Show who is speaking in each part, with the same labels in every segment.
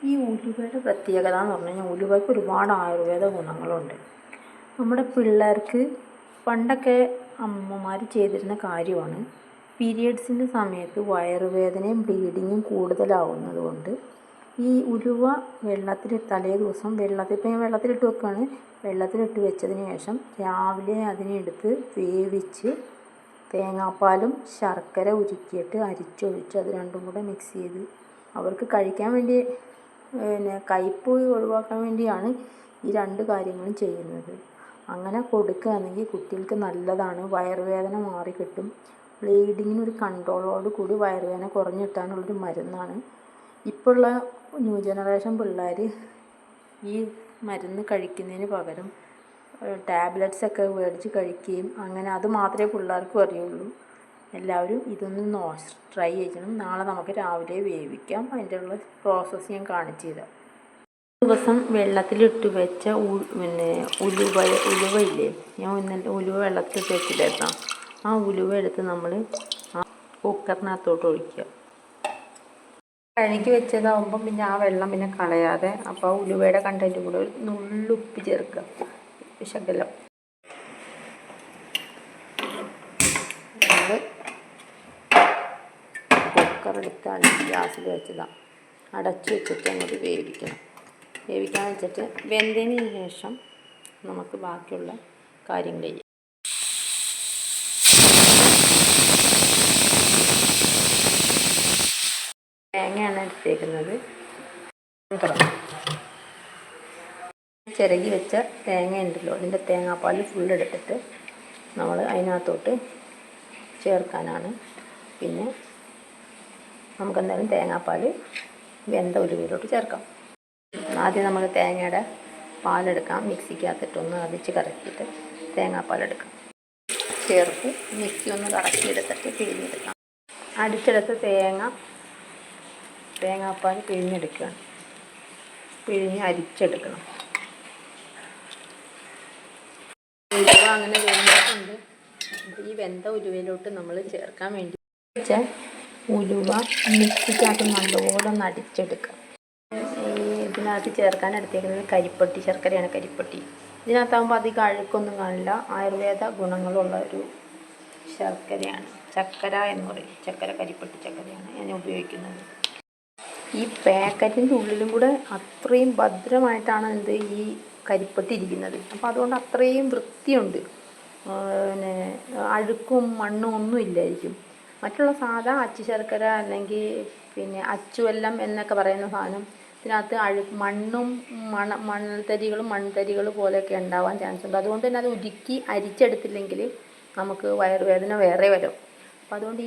Speaker 1: ഈ ഉലുവയുടെ പ്രത്യേകത എന്ന് പറഞ്ഞു കഴിഞ്ഞാൽ ഉലുവയ്ക്ക് ഒരുപാട് ആയുർവേദ ഗുണങ്ങളുണ്ട്. നമ്മുടെ പിള്ളേർക്ക് പണ്ടൊക്കെ അമ്മമാർ ചെയ്തിരുന്ന കാര്യമാണ്. പീരിയഡ്സിൻ്റെ സമയത്ത് വയറുവേദനയും ബ്ലീഡിങ്ങും കൂടുതലാവുന്നത് കൊണ്ട് ഈ ഉലുവ തലേ ദിവസം വെള്ളത്തിലിട്ട് വെക്കുകയാണ്. വെള്ളത്തിലിട്ട് വെച്ചതിന് ശേഷം രാവിലെ അതിനെ എടുത്ത് വേവിച്ച് തേങ്ങാപ്പാലും ശർക്കര ഉരുക്കിയിട്ട് അരിച്ചൊഴിച്ച് അത് രണ്ടും കൂടെ മിക്സ് ചെയ്ത് അവർക്ക് കഴിക്കാൻ വേണ്ടി കയ്പ്പ് ഒഴിവാക്കാൻ വേണ്ടിയാണ് ഈ രണ്ട് കാര്യങ്ങളും ചെയ്യുന്നത്. അങ്ങനെ കൊടുക്കുകയാണെങ്കിൽ കുട്ടികൾക്ക് നല്ലതാണ്. വയറുവേദന മാറിക്കിട്ടും. ബ്ലീഡിങ്ങിനൊരു കൺട്രോളോട് കൂടി വയറുവേദന കുറഞ്ഞു കിട്ടാനുള്ളൊരു മരുന്നാണ്. ഇപ്പോൾ ഉള്ള ന്യൂ ജനറേഷൻ പിള്ളേർ ഈ മരുന്ന് കഴിക്കുന്നതിന് പകരം ടാബ്ലറ്റ്സൊക്കെ മേടിച്ച് കഴിക്കുകയും അങ്ങനെ അത് മാത്രമേ പിള്ളേർക്കും അറിയുള്ളൂ. എല്ലാവരും ഇതൊന്ന് ട്രൈ ചെയ്യണം. നാളെ നമുക്ക് രാവിലെ വേവിക്കാം. അതിൻ്റെ ഉള്ള പ്രോസസ്സ് ഞാൻ കാണിച്ചു തരാം. ദിവസം വെള്ളത്തിലിട്ട് വെച്ച ഉലുവയില്ലേ, ഞാൻ ഇന്നലെ ഉലുവ വെള്ളത്തിലിട്ട് വെച്ചിട്ടായിരുന്നു. ആ ഉലുവ എടുത്ത് നമ്മൾ ആ കുക്കറിനകത്തോട്ട് ഒഴിക്കുക. കഴുകി വെച്ചതാകുമ്പം പിന്നെ ആ വെള്ളം പിന്നെ കളയാതെ അപ്പോൾ ഉലുവയുടെ കണ്ടൻറ്റും കൂടെ ഒരു നുള്ളുപ്പ് ചേർക്കുക, ശകലം. കുക്കറെടുത്താണ് ഗ്യാസിൽ വെച്ചതാണ്. അടച്ചു വെച്ചിട്ട് അങ്ങോട്ട് വേവിക്കാൻ വെച്ചിട്ട് വെന്തതിന് ശേഷം നമുക്ക് ബാക്കിയുള്ള കാര്യങ്ങൾ ചെയ്യാം. തേങ്ങയാണ് എടുത്തേക്കുന്നത്. ചിരകി വെച്ച തേങ്ങ ഉണ്ടല്ലോ, അതിൻ്റെ തേങ്ങാപ്പാൽ ഫുള്ളെടുത്തിട്ട് നമ്മൾ അതിനകത്തോട്ട് ചേർക്കാനാണ്. പിന്നെ നമുക്കെന്തായാലും തേങ്ങാപ്പാൽ വെന്ത ഉലുവയിലോട്ട് ചേർക്കാം. ആദ്യം നമ്മൾ തേങ്ങയുടെ പാലെടുക്കാം. മിക്സിക്കകത്തിട്ടൊന്ന് അടിച്ച് കറക്കിയിട്ട് തേങ്ങാപ്പാലെടുക്കാം. ചേർത്ത് മിക്സി ഒന്ന് കറക്കിയെടുത്തിട്ട് പിഴിഞ്ഞെടുക്കാം. അടിച്ചെടുത്ത് തേങ്ങാപ്പാൽ പിഴിഞ്ഞെടുക്കുകയാണ്. പിഴിഞ്ഞ് അരിച്ചെടുക്കണം. ഉലുവ അങ്ങനെ വെന്തിട്ടുണ്ട്. ഈ വെന്ത ഉലുവയിലോട്ട് നമ്മൾ ചേർക്കാൻ വേണ്ടി വെച്ച ഉലുവ മിക്സിക്കകത്ത് നല്ലപോലെ ഒന്ന് അടിച്ചെടുക്കുക. ഇതിനകത്ത് ചേർക്കാൻ എടുത്തേക്കുന്നത് കരിപ്പട്ടി ശർക്കരയാണ്. ഇതിനകത്താകുമ്പോൾ അധികം അഴുക്കൊന്നും കാണില്ല. ആയുർവേദ ഗുണങ്ങളുള്ള ഒരു ശർക്കരയാണ്. ചക്കര എന്ന് പറയും. കരിപ്പട്ടി ചക്കരയാണ് ഞാൻ ഉപയോഗിക്കുന്നത്. ഈ പാക്കറ്റിൻ്റെ ഉള്ളിലും കൂടെ അത്രയും ഭദ്രമായിട്ടാണ് ഈ കരിപ്പട്ടി ഇരിക്കുന്നത്. അപ്പോൾ അതുകൊണ്ട് അത്രയും വൃത്തിയുണ്ട്. പിന്നെ അഴുക്കും മണ്ണും ഒന്നും ഇല്ലായിരിക്കും. മറ്റുള്ള സാധാ അച്ചു ശർക്കര അല്ലെങ്കിൽ പിന്നെ അച്ചുവെല്ലം എന്നൊക്കെ പറയുന്ന സാധനം, ഇതിനകത്ത് മണ്ണും മൺതരികൾ പോലെയൊക്കെ ഉണ്ടാവാൻ ചാൻസ് ഉണ്ട്. അതുകൊണ്ട് തന്നെ അത് ഉരുക്കി അരിച്ചെടുത്തില്ലെങ്കിൽ നമുക്ക് വയറുവേദന വേറെ വരും. അപ്പോൾ അതുകൊണ്ട്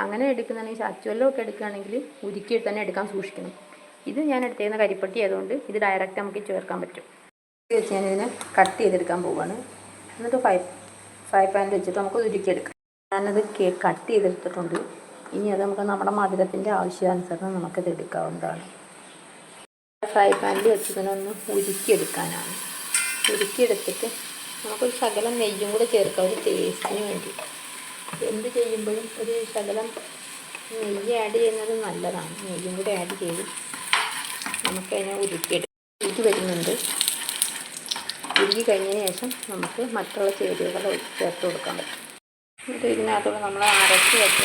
Speaker 1: അങ്ങനെ എടുക്കുന്നതാണെങ്കിൽ അച്ചുവെല്ലമൊക്കെ എടുക്കുകയാണെങ്കിൽ ഉരുക്കി തന്നെ എടുക്കാൻ സൂക്ഷിക്കണം. ഇത് ഞാൻ എടുത്തേക്കുന്ന കരിപ്പട്ടി ആയതുകൊണ്ട് ഇത് ഡയറക്റ്റ് നമുക്ക് ചേർക്കാൻ പറ്റും. വെച്ച് ഞാനിതിനെ കട്ട് ചെയ്തെടുക്കാൻ പോവുകയാണ്. എന്നിട്ട് ഫ്രൈ പാനിൽ വെച്ചിട്ട് നമുക്ക് ഉരുക്കിയെടുക്കാം. ഞാനത് കട്ട് ചെയ്തെടുത്തിട്ടുണ്ട്. ഇനി അത് നമുക്ക് നമ്മുടെ മധുരത്തിൻ്റെ ആവശ്യാനുസരണം നമുക്കത് എടുക്കാവുന്നതാണ്. ഫ്രൈ പാനിൽ വെച്ചിട്ടൊന്ന് ഉരുക്കിയെടുക്കാനാണ്. ഉരുക്കിയെടുത്തിട്ട് നമുക്കൊരു ശകലം നെയ്യും കൂടെ ചേർക്കാം, ഒരു ടേസ്റ്റിന് വേണ്ടി. എന്ത് ചെയ്യുമ്പോഴും ഒരു ശകലം നെയ്യ് ആഡ് ചെയ്യുന്നത് നല്ലതാണ്. നെയ്യും കൂടെ ആഡ് ചെയ്ത് നമുക്കതിനെ ഉരുക്കി വരുന്നുണ്ട്. ഉരുക്കി കഴിഞ്ഞതിന് ശേഷം നമുക്ക് മറ്റുള്ള ചേരുവകൾ ചേർത്ത് കൊടുക്കാൻ പറ്റും. എന്നിട്ട് ഇതിനകത്തോടെ നമ്മൾ അരച്ച് വെച്ച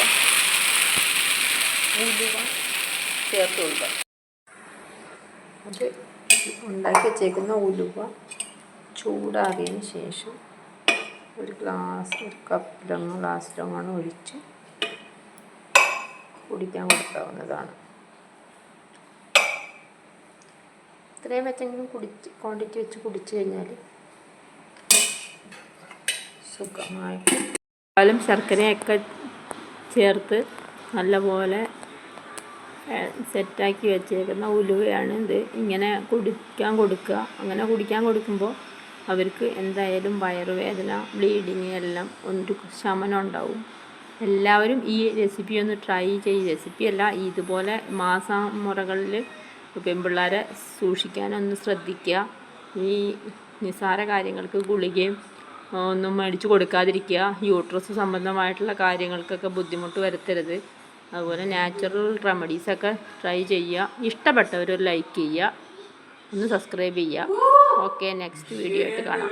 Speaker 1: ഉലുവ ചേർത്ത് കൊടുക്കാം. അത് ഉണ്ടാക്കി വെച്ചേക്കുന്ന ഉലുവ ചൂടാറിയതിന് ശേഷം ഒരു ഗ്ലാസ്സിലൊന്നാണ് ഒഴിച്ച് കുടിക്കാൻ കൊടുക്കാവുന്നതാണ്. ഇത്രയും വെച്ചെങ്കിലും ക്വാണ്ടിറ്റി വെച്ച് കുടിച്ചു കഴിഞ്ഞാൽ സുഖമായിട്ട് പാലും ശർക്കരയൊക്കെ ചേർത്ത് നല്ലപോലെ സെറ്റാക്കി വെച്ചേക്കുന്ന ഉലുവയാണ് ഇത്. ഇങ്ങനെ കുടിക്കാൻ കൊടുക്കുക. അങ്ങനെ കുടിക്കാൻ കൊടുക്കുമ്പോൾ അവർക്ക് എന്തായാലും വയറുവേദന ബ്ലീഡിങ് എല്ലാം ഒരു ശമനം ഉണ്ടാവും. എല്ലാവരും ഈ റെസിപ്പി ഒന്ന് ട്രൈ ചെയ്ത്, റെസിപ്പിയല്ല ഇതുപോലെ മാസമുറകളിൽ പെൺപിള്ളേരെ സൂക്ഷിക്കാനൊന്ന് ശ്രദ്ധിക്കുക. ഈ നിസ്സാര കാര്യങ്ങൾക്ക് ഗുളികയും ഒന്നും മേടിച്ച് കൊടുക്കാതിരിക്കുക. യൂട്രസ് സംബന്ധമായിട്ടുള്ള കാര്യങ്ങൾക്കൊക്കെ ബുദ്ധിമുട്ട് വരുത്തരുത്. അതുപോലെ നാച്ചുറൽ റെമഡീസൊക്കെ ട്രൈ ചെയ്യുക. ഇഷ്ടപ്പെട്ടവർ ലൈക്ക് ചെയ്യുക, ഒന്ന് സബ്സ്ക്രൈബ് ചെയ്യുക. ഓക്കെ, നെക്സ്റ്റ് വീഡിയോ ആയിട്ട് കാണാം.